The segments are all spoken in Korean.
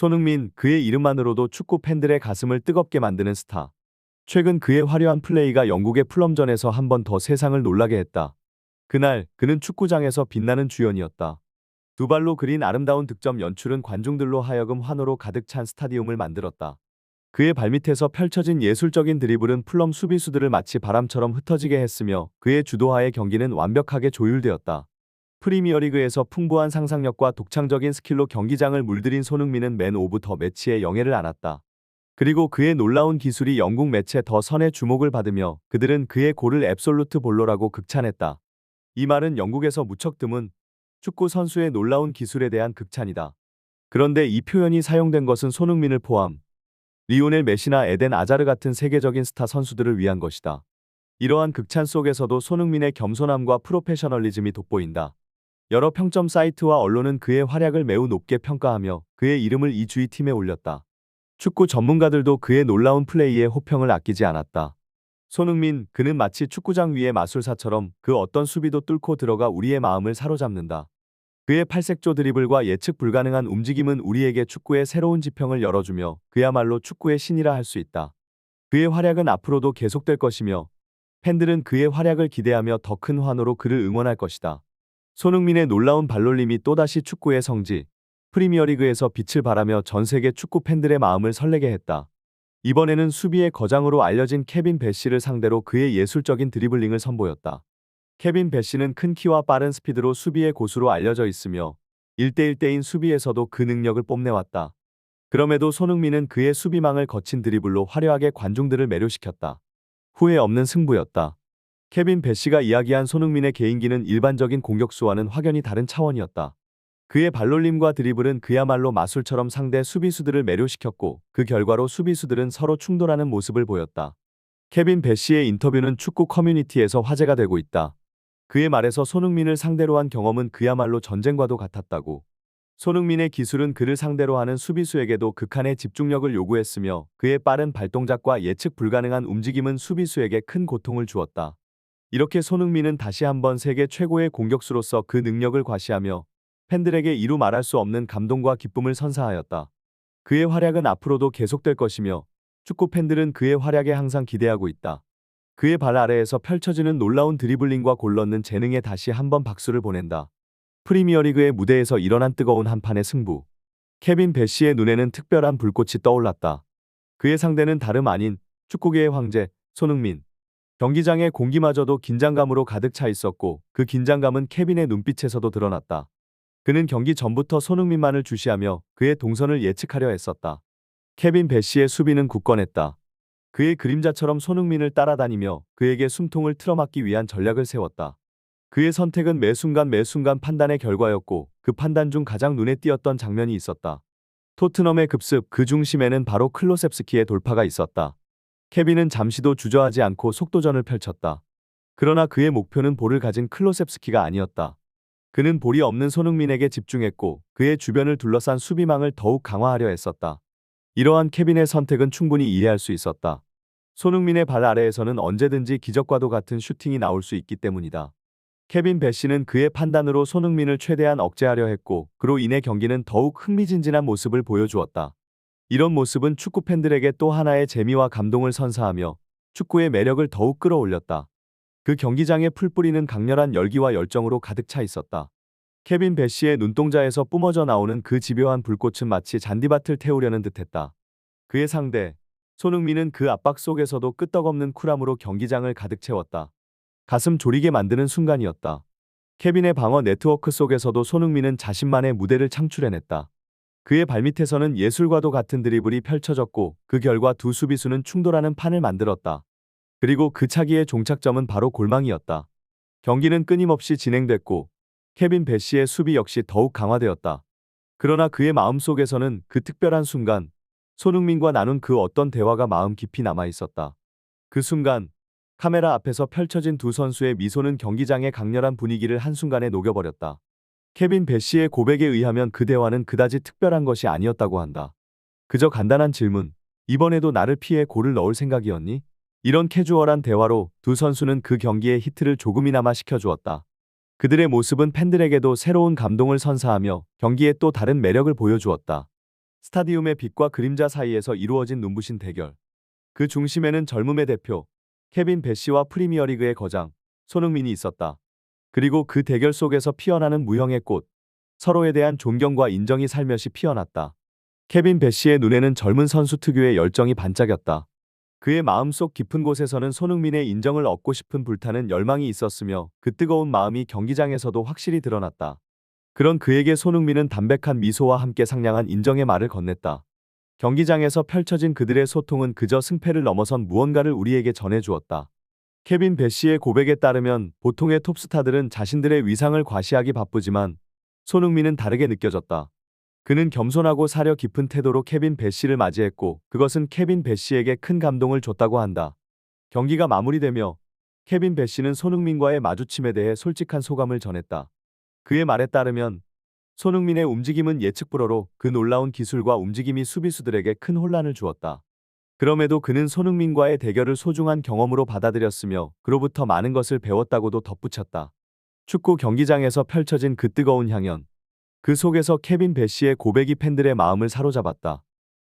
손흥민, 그의 이름만으로도 축구 팬들의 가슴을 뜨겁게 만드는 스타. 최근 그의 화려한 플레이가 영국의 풀럼전에서 한 번 더 세상을 놀라게 했다. 그날 그는 축구장에서 빛나는 주연이었다. 두 발로 그린 아름다운 득점 연출은 관중들로 하여금 환호로 가득 찬 스타디움을 만들었다. 그의 발밑에서 펼쳐진 예술적인 드리블은 풀럼 수비수들을 마치 바람처럼 흩어지게 했으며 그의 주도하에 경기는 완벽하게 조율되었다. 프리미어리그에서 풍부한 상상력과 독창적인 스킬로 경기장을 물들인 손흥민은 맨 오브 더 매치의 영예를 안았다. 그리고 그의 놀라운 기술이 영국 매체 더 선의 주목을 받으며 그들은 그의 골을 앱솔루트 볼로라고 극찬했다. 이 말은 영국에서 무척 드문 축구 선수의 놀라운 기술에 대한 극찬이다. 그런데 이 표현이 사용된 것은 손흥민을 포함 리오넬 메시나 에덴 아자르 같은 세계적인 스타 선수들을 위한 것이다. 이러한 극찬 속에서도 손흥민의 겸손함과 프로페셔널리즘이 돋보인다. 여러 평점 사이트와 언론은 그의 활약을 매우 높게 평가하며 그의 이름을 이 주위 팀에 올렸다. 축구 전문가들도 그의 놀라운 플레이에 호평을 아끼지 않았다. 손흥민, 그는 마치 축구장 위의 마술사처럼 그 어떤 수비도 뚫고 들어가 우리의 마음을 사로잡는다. 그의 팔색조 드리블과 예측 불가능한 움직임은 우리에게 축구의 새로운 지평을 열어주며 그야말로 축구의 신이라 할 수 있다. 그의 활약은 앞으로도 계속될 것이며 팬들은 그의 활약을 기대하며 더 큰 환호로 그를 응원할 것이다. 손흥민의 놀라운 발놀림이 또다시 축구의 성지, 프리미어리그에서 빛을 발하며 전 세계 축구 팬들의 마음을 설레게 했다. 이번에는 수비의 거장으로 알려진 케빈 배시를 상대로 그의 예술적인 드리블링을 선보였다. 케빈 배시는 큰 키와 빠른 스피드로 수비의 고수로 알려져 있으며 1대1대인 수비에서도 그 능력을 뽐내왔다. 그럼에도 손흥민은 그의 수비망을 거친 드리블로 화려하게 관중들을 매료시켰다. 후회 없는 승부였다. 케빈 배시가 이야기한 손흥민의 개인기는 일반적인 공격수와는 확연히 다른 차원이었다. 그의 발놀림과 드리블은 그야말로 마술처럼 상대 수비수들을 매료시켰고 그 결과로 수비수들은 서로 충돌하는 모습을 보였다. 케빈 배시의 인터뷰는 축구 커뮤니티에서 화제가 되고 있다. 그의 말에서 손흥민을 상대로 한 경험은 그야말로 전쟁과도 같았다고. 손흥민의 기술은 그를 상대로 하는 수비수에게도 극한의 집중력을 요구했으며 그의 빠른 발동작과 예측 불가능한 움직임은 수비수에게 큰 고통을 주었다. 이렇게 손흥민은 다시 한번 세계 최고의 공격수로서 그 능력을 과시하며 팬들에게 이루 말할 수 없는 감동과 기쁨을 선사하였다. 그의 활약은 앞으로도 계속될 것이며 축구 팬들은 그의 활약에 항상 기대하고 있다. 그의 발 아래에서 펼쳐지는 놀라운 드리블링과 골 넣는 재능에 다시 한번 박수를 보낸다. 프리미어리그의 무대에서 일어난 뜨거운 한판의 승부. 케빈 배시의 눈에는 특별한 불꽃이 떠올랐다. 그의 상대는 다름 아닌 축구계의 황제 손흥민. 경기장의 공기마저도 긴장감으로 가득 차 있었고 그 긴장감은 케빈의 눈빛에서도 드러났다. 그는 경기 전부터 손흥민만을 주시하며 그의 동선을 예측하려 했었다. 케빈 배시의 수비는 굳건했다. 그의 그림자처럼 손흥민을 따라다니며 그에게 숨통을 틀어막기 위한 전략을 세웠다. 그의 선택은 매 순간 판단의 결과였고 그 판단 중 가장 눈에 띄었던 장면이 있었다. 토트넘의 급습, 그 중심에는 바로 클로셉스키의 돌파가 있었다. 케빈은 잠시도 주저하지 않고 속도전을 펼쳤다. 그러나 그의 목표는 볼을 가진 클로셉스키가 아니었다. 그는 볼이 없는 손흥민에게 집중했고 그의 주변을 둘러싼 수비망을 더욱 강화하려 했었다. 이러한 케빈의 선택은 충분히 이해할 수 있었다. 손흥민의 발 아래에서는 언제든지 기적과도 같은 슈팅이 나올 수 있기 때문이다. 케빈 배시는 그의 판단으로 손흥민을 최대한 억제하려 했고 그로 인해 경기는 더욱 흥미진진한 모습을 보여주었다. 이런 모습은 축구 팬들에게 또 하나의 재미와 감동을 선사하며 축구의 매력을 더욱 끌어올렸다. 그 경기장에 풀뿌리는 강렬한 열기와 열정으로 가득 차 있었다. 케빈 배시의 눈동자에서 뿜어져 나오는 그 집요한 불꽃은 마치 잔디밭을 태우려는 듯했다. 그의 상대 손흥민은 그 압박 속에서도 끄떡없는 쿨함으로 경기장을 가득 채웠다. 가슴 졸이게 만드는 순간이었다. 케빈의 방어 네트워크 속에서도 손흥민은 자신만의 무대를 창출해냈다. 그의 발밑에서는 예술과도 같은 드리블이 펼쳐졌고 그 결과 두 수비수는 충돌하는 판을 만들었다. 그리고 그 차기의 종착점은 바로 골망이었다. 경기는 끊임없이 진행됐고 케빈 배시의 수비 역시 더욱 강화되었다. 그러나 그의 마음속에서는 그 특별한 순간 손흥민과 나눈 그 어떤 대화가 마음 깊이 남아 있었다. 그 순간 카메라 앞에서 펼쳐진 두 선수의 미소는 경기장의 강렬한 분위기를 한순간에 녹여버렸다. 케빈 배시의 고백에 의하면 그 대화는 그다지 특별한 것이 아니었다고 한다. 그저 간단한 질문. 이번에도 나를 피해 골을 넣을 생각이었니? 이런 캐주얼한 대화로 두 선수는 그 경기의 히트를 조금이나마 식혀주었다. 그들의 모습은 팬들에게도 새로운 감동을 선사하며 경기에 또 다른 매력을 보여주었다. 스타디움의 빛과 그림자 사이에서 이루어진 눈부신 대결. 그 중심에는 젊음의 대표 케빈 배시와 프리미어리그의 거장 손흥민이 있었다. 그리고 그 대결 속에서 피어나는 무형의 꽃, 서로에 대한 존경과 인정이 살며시 피어났다. 케빈 배시의 눈에는 젊은 선수 특유의 열정이 반짝였다. 그의 마음속 깊은 곳에서는 손흥민의 인정을 얻고 싶은 불타는 열망이 있었으며 그 뜨거운 마음이 경기장에서도 확실히 드러났다. 그런 그에게 손흥민은 담백한 미소와 함께 상냥한 인정의 말을 건넸다. 경기장에서 펼쳐진 그들의 소통은 그저 승패를 넘어선 무언가를 우리에게 전해주었다. 케빈 배시의 고백에 따르면 보통의 톱스타들은 자신들의 위상을 과시하기 바쁘지만 손흥민은 다르게 느껴졌다. 그는 겸손하고 사려 깊은 태도로 케빈 배시를 맞이했고 그것은 케빈 배시에게 큰 감동을 줬다고 한다. 경기가 마무리되며 케빈 배시는 손흥민과의 마주침에 대해 솔직한 소감을 전했다. 그의 말에 따르면 손흥민의 움직임은 예측 불허로 그 놀라운 기술과 움직임이 수비수들에게 큰 혼란을 주었다. 그럼에도 그는 손흥민과의 대결을 소중한 경험으로 받아들였으며 그로부터 많은 것을 배웠다고도 덧붙였다. 축구 경기장에서 펼쳐진 그 뜨거운 향연. 그 속에서 케빈 배시의 고백이 팬들의 마음을 사로잡았다.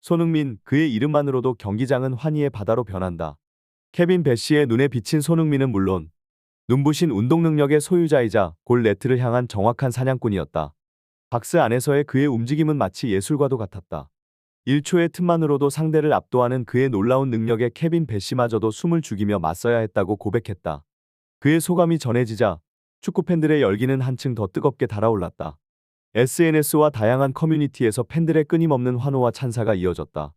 손흥민, 그의 이름만으로도 경기장은 환희의 바다로 변한다. 케빈 배시의 눈에 비친 손흥민은 물론 눈부신 운동 능력의 소유자이자 골 네트를 향한 정확한 사냥꾼이었다. 박스 안에서의 그의 움직임은 마치 예술과도 같았다. 1초의 틈만으로도 상대를 압도하는 그의 놀라운 능력에 케빈 배시마저도 숨을 죽이며 맞서야 했다고 고백했다. 그의 소감이 전해지자 축구 팬들의 열기는 한층 더 뜨겁게 달아올랐다. SNS와 다양한 커뮤니티에서 팬들의 끊임없는 환호와 찬사가 이어졌다.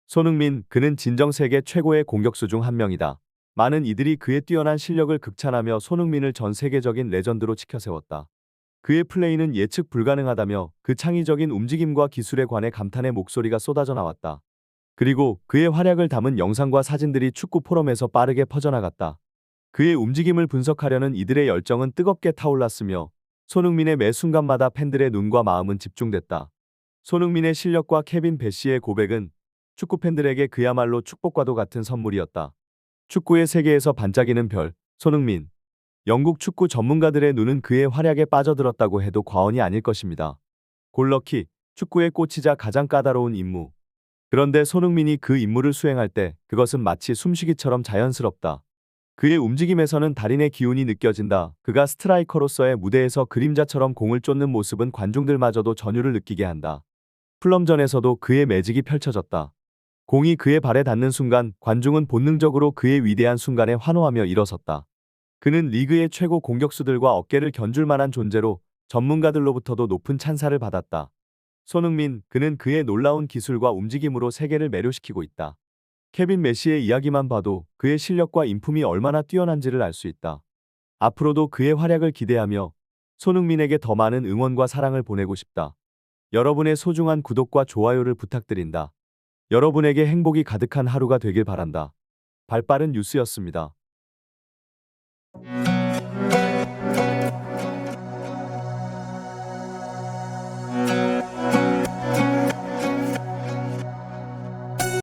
손흥민, 그는 진정 세계 최고의 공격수 중 한 명이다. 많은 이들이 그의 뛰어난 실력을 극찬하며 손흥민을 전 세계적인 레전드로 치켜세웠다. 그의 플레이는 예측 불가능하다며 그 창의적인 움직임과 기술에 관해 감탄의 목소리가 쏟아져 나왔다. 그리고 그의 활약을 담은 영상과 사진들이 축구 포럼에서 빠르게 퍼져나갔다. 그의 움직임을 분석하려는 이들의 열정은 뜨겁게 타올랐으며 손흥민의 매 순간마다 팬들의 눈과 마음은 집중됐다. 손흥민의 실력과 케빈 배시의 고백은 축구 팬들에게 그야말로 축복과도 같은 선물이었다. 축구의 세계에서 반짝이는 별, 손흥민. 영국 축구 전문가들의 눈은 그의 활약에 빠져들었다고 해도 과언이 아닐 것입니다. 골넣기, 축구의 꽃이자 가장 까다로운 임무. 그런데 손흥민이 그 임무를 수행할 때 그것은 마치 숨쉬기처럼 자연스럽다. 그의 움직임에서는 달인의 기운이 느껴진다. 그가 스트라이커로서의 무대에서 그림자처럼 공을 쫓는 모습은 관중들마저도 전율을 느끼게 한다. 플럼전에서도 그의 매직이 펼쳐졌다. 공이 그의 발에 닿는 순간 관중은 본능적으로 그의 위대한 순간에 환호하며 일어섰다. 그는 리그의 최고 공격수들과 어깨를 견줄 만한 존재로 전문가들로부터도 높은 찬사를 받았다. 손흥민, 그는 그의 놀라운 기술과 움직임으로 세계를 매료시키고 있다. 케빈 메시의 이야기만 봐도 그의 실력과 인품이 얼마나 뛰어난지를 알 수 있다. 앞으로도 그의 활약을 기대하며 손흥민에게 더 많은 응원과 사랑을 보내고 싶다. 여러분의 소중한 구독과 좋아요를 부탁드린다. 여러분에게 행복이 가득한 하루가 되길 바란다. 발빠른 뉴스였습니다.